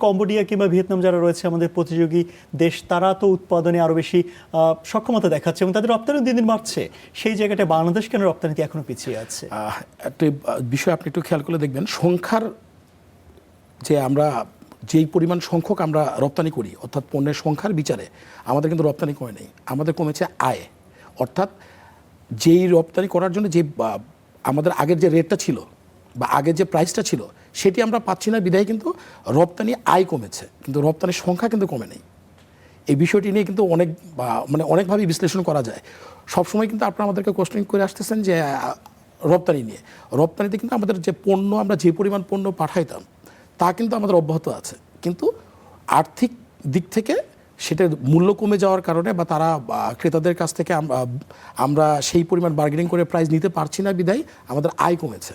Cambodia কিংবা Vietnam যারা রয়েছে আমাদের প্রতিযোগী দেশ, তারা তো উৎপাদনে আরো বেশি সক্ষমতা দেখাচ্ছে এবং তাদের রপ্তানি দিন দিন বাড়ছে। সেই জায়গাটায় বাংলাদেশ কেন রপ্তানিতে এখনো পিছিয়ে আছে? একটা বিষয় আপনি একটু খেয়াল করে দেখবেন, সংখ্যার যে আমরা যেই পরিমাণ সংখ্যক আমরা রপ্তানি করি, অর্থাৎ পণ্যের সংখ্যার বিচারে আমাদের কিন্তু রপ্তানি কমে নেই, আমাদের কমেছে আয়। অর্থাৎ যেই রপ্তানি করার জন্য যে আমাদের আগের যে রেটটা ছিল বা আগের যে প্রাইসটা ছিল সেটি আমরা পাচ্ছি না, বিধায় কিন্তু রপ্তানি আয় কমেছে, কিন্তু রপ্তানির সংখ্যা কিন্তু কমে নেই। এই বিষয়টি নিয়ে কিন্তু অনেকভাবেই বিশ্লেষণ করা যায়। সবসময় কিন্তু আপনারা আমাদেরকে কোশ্চেন করে আসতেছেন যে রপ্তানি নিয়ে। রপ্তানিতে কিন্তু আমাদের যে পণ্য, আমরা যে পরিমাণ পণ্য পাঠাইতাম তা কিন্তু আমাদের অব্যাহত আছে, কিন্তু আর্থিক দিক থেকে সেটার মূল্য কমে যাওয়ার কারণে বা তারা ক্রেতাদের কাছ থেকে আমরা সেই পরিমাণ বার্গেনিং করে প্রাইস নিতে পারছি না, বিধায় আমাদের আয় কমেছে।